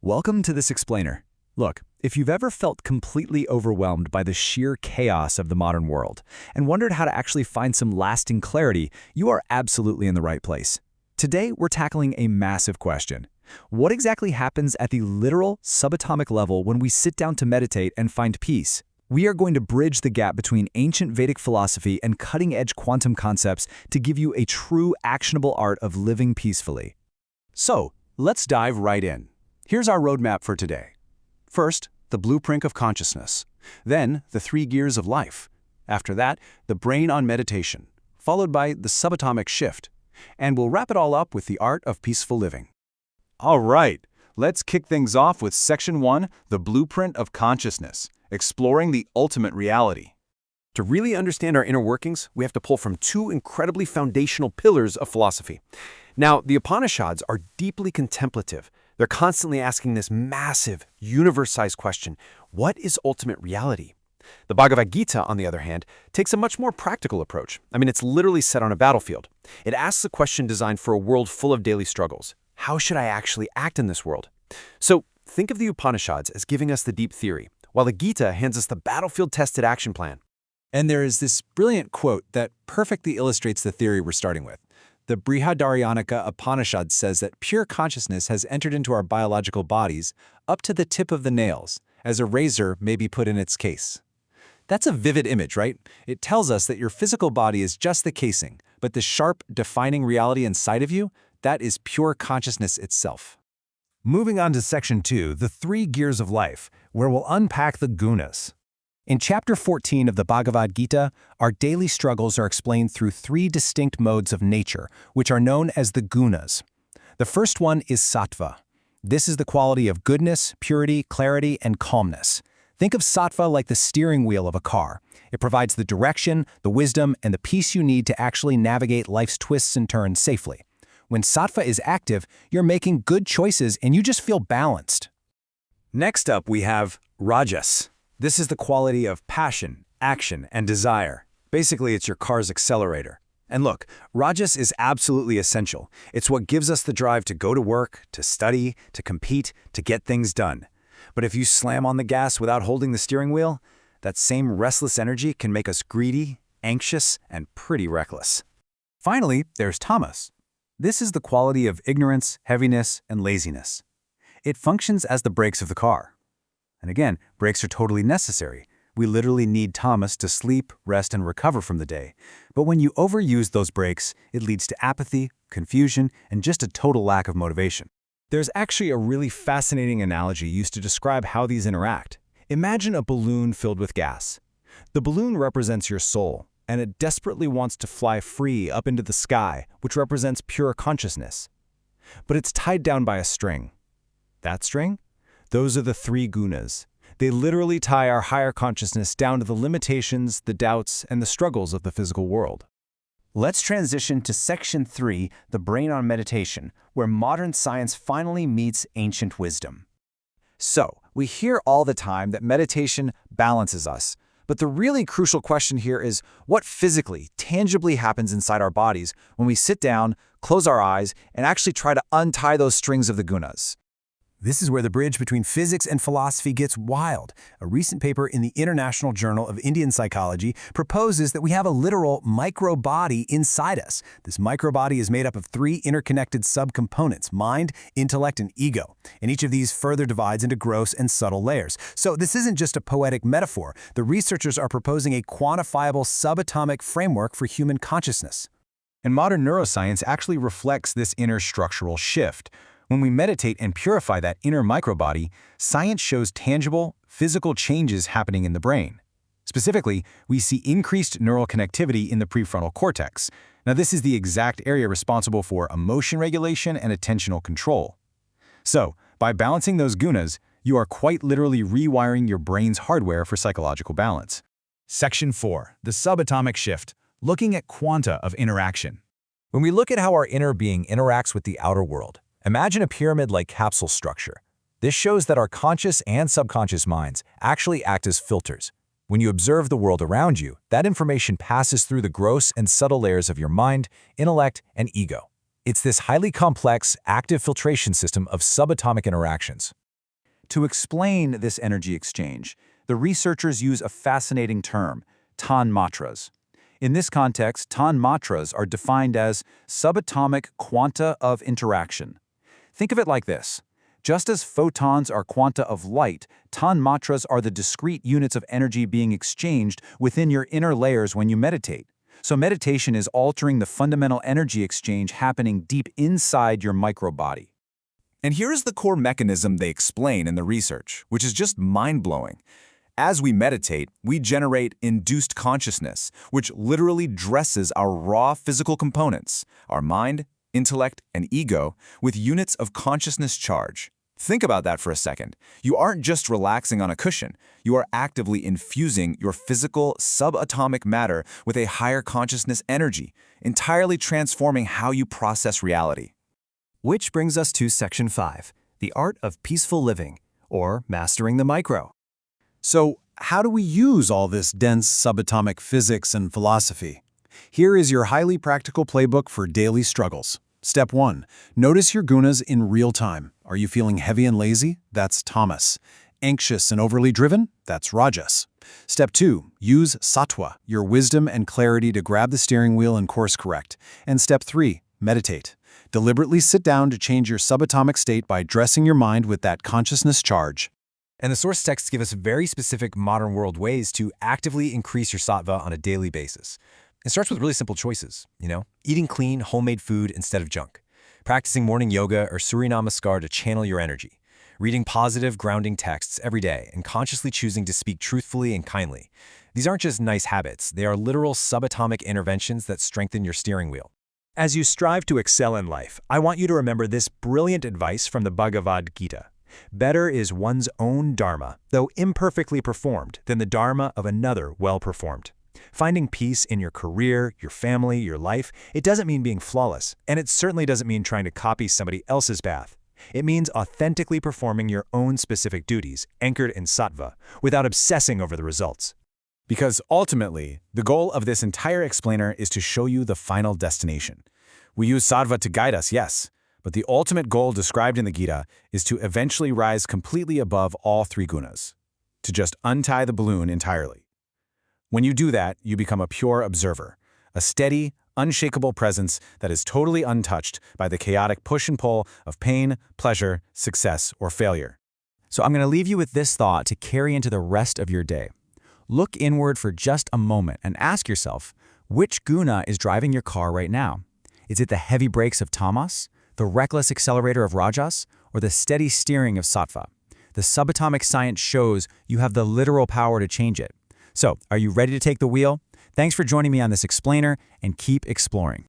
Welcome to this explainer. Look, if you've ever felt completely overwhelmed by the sheer chaos of the modern world and wondered how to actually find some lasting clarity, you are absolutely in the right place. Today, we're tackling a massive question. What exactly happens at the literal subatomic level when we sit down to meditate and find peace? We are going to bridge the gap between ancient Vedic philosophy and cutting-edge quantum concepts to give you a true actionable art of living peacefully. So, let's dive right in. Here's our roadmap for today. First, the blueprint of consciousness. Then, the 3 gears of life. After that, the brain on meditation, followed by the subatomic shift. And we'll wrap it all up with the art of peaceful living. All right, let's kick things off with Section 1, the blueprint of consciousness, exploring the ultimate reality. To really understand our inner workings, we have to pull from 2 incredibly foundational pillars of philosophy. Now, the Upanishads are deeply contemplative. They're constantly asking this massive, universe-sized question, what is ultimate reality? The Bhagavad Gita, on the other hand, takes a much more practical approach. It's literally set on a battlefield. It asks a question designed for a world full of daily struggles. How should I actually act in this world? So, think of the Upanishads as giving us the deep theory, while the Gita hands us the battlefield-tested action plan. And there is this brilliant quote that perfectly illustrates the theory we're starting with. The Brihadaranyaka Upanishad says that pure consciousness has entered into our biological bodies up to the tip of the nails, as a razor may be put in its case. That's a vivid image, right? It tells us that your physical body is just the casing, but the sharp, defining reality inside of you, that is pure consciousness itself. Moving on to Section 2, the 3 gears of life, where we'll unpack the gunas. In Chapter 14 of the Bhagavad Gita, our daily struggles are explained through 3 distinct modes of nature, which are known as the gunas. The first one is sattva. This is the quality of goodness, purity, clarity, and calmness. Think of sattva like the steering wheel of a car. It provides the direction, the wisdom, and the peace you need to actually navigate life's twists and turns safely. When sattva is active, you're making good choices and you just feel balanced. Next up, we have rajas. This is the quality of passion, action, and desire. Basically, it's your car's accelerator. And look, rajas is absolutely essential. It's what gives us the drive to go to work, to study, to compete, to get things done. But if you slam on the gas without holding the steering wheel, that same restless energy can make us greedy, anxious, and pretty reckless. Finally, there's tamas. This is the quality of ignorance, heaviness, and laziness. It functions as the brakes of the car. And again, brakes are totally necessary. We literally need tamas to sleep, rest, and recover from the day. But when you overuse those brakes, it leads to apathy, confusion, and just a total lack of motivation. There's actually a really fascinating analogy used to describe how these interact. Imagine a balloon filled with gas. The balloon represents your soul, and it desperately wants to fly free up into the sky, which represents pure consciousness. But it's tied down by a string. That string? Those are the 3 gunas. They literally tie our higher consciousness down to the limitations, the doubts, and the struggles of the physical world. Let's transition to Section 3, the brain on meditation, where modern science finally meets ancient wisdom. So, we hear all the time that meditation balances us. But the really crucial question here is what physically, tangibly happens inside our bodies when we sit down, close our eyes, and actually try to untie those strings of the gunas. This is where the bridge between physics and philosophy gets wild. A recent paper in the International Journal of Indian Psychology proposes that we have a literal microbody inside us. This microbody is made up of 3 interconnected subcomponents: mind, intellect, and ego. And each of these further divides into gross and subtle layers. So this isn't just a poetic metaphor. The researchers are proposing a quantifiable subatomic framework for human consciousness. And modern neuroscience actually reflects this inner structural shift. When we meditate and purify that inner microbody, science shows tangible, physical changes happening in the brain. Specifically, we see increased neural connectivity in the prefrontal cortex. Now, this is the exact area responsible for emotion regulation and attentional control. So, by balancing those gunas, you are quite literally rewiring your brain's hardware for psychological balance. Section 4, the subatomic shift, looking at quanta of interaction. When we look at how our inner being interacts with the outer world, imagine a pyramid-like capsule structure. This shows that our conscious and subconscious minds actually act as filters. When you observe the world around you, that information passes through the gross and subtle layers of your mind, intellect, and ego. It's this highly complex, active filtration system of subatomic interactions. To explain this energy exchange, the researchers use a fascinating term, tanmatras. In this context, tanmatras are defined as subatomic quanta of interaction. Think of it like this. Just as photons are quanta of light, tanmatras are the discrete units of energy being exchanged within your inner layers when you meditate. So meditation is altering the fundamental energy exchange happening deep inside your microbody. And here's the core mechanism they explain in the research, which is just mind-blowing. As we meditate, we generate induced consciousness, which literally dresses our raw physical components, our mind, intellect, and ego, with units of consciousness charge. Think about that for a second. You aren't just relaxing on a cushion. You are actively infusing your physical subatomic matter with a higher consciousness energy, entirely transforming how you process reality. Which brings us to Section 5, the art of peaceful living, or mastering the micro. So, how do we use all this dense subatomic physics and philosophy? Here is your highly practical playbook for daily struggles. Step 1. Notice your gunas in real time. Are you feeling heavy and lazy? That's tamas. Anxious and overly driven? That's rajas. Step 2. Use sattva, your wisdom and clarity to grab the steering wheel and course correct. And Step 3. Meditate. Deliberately sit down to change your subatomic state by dressing your mind with that consciousness charge. And the source texts give us very specific modern world ways to actively increase your sattva on a daily basis. It starts with really simple choices, eating clean, homemade food instead of junk, practicing morning yoga or Surya Namaskar to channel your energy, reading positive, grounding texts every day, and consciously choosing to speak truthfully and kindly. These aren't just nice habits, they are literal subatomic interventions that strengthen your steering wheel. As you strive to excel in life, I want you to remember this brilliant advice from the Bhagavad Gita. Better is one's own dharma, though imperfectly performed, than the dharma of another well performed. Finding peace in your career, your family, your life, it doesn't mean being flawless, and it certainly doesn't mean trying to copy somebody else's path. It means authentically performing your own specific duties, anchored in sattva, without obsessing over the results. Because ultimately, the goal of this entire explainer is to show you the final destination. We use sattva to guide us, yes, but the ultimate goal described in the Gita is to eventually rise completely above all three gunas, to just untie the balloon entirely. When you do that, you become a pure observer, a steady, unshakable presence that is totally untouched by the chaotic push and pull of pain, pleasure, success, or failure. So I'm going to leave you with this thought to carry into the rest of your day. Look inward for just a moment and ask yourself, which guna is driving your car right now? Is it the heavy brakes of tamas, the reckless accelerator of rajas, or the steady steering of sattva? The subatomic science shows you have the literal power to change it. So, are you ready to take the wheel? Thanks for joining me on this explainer, and keep exploring.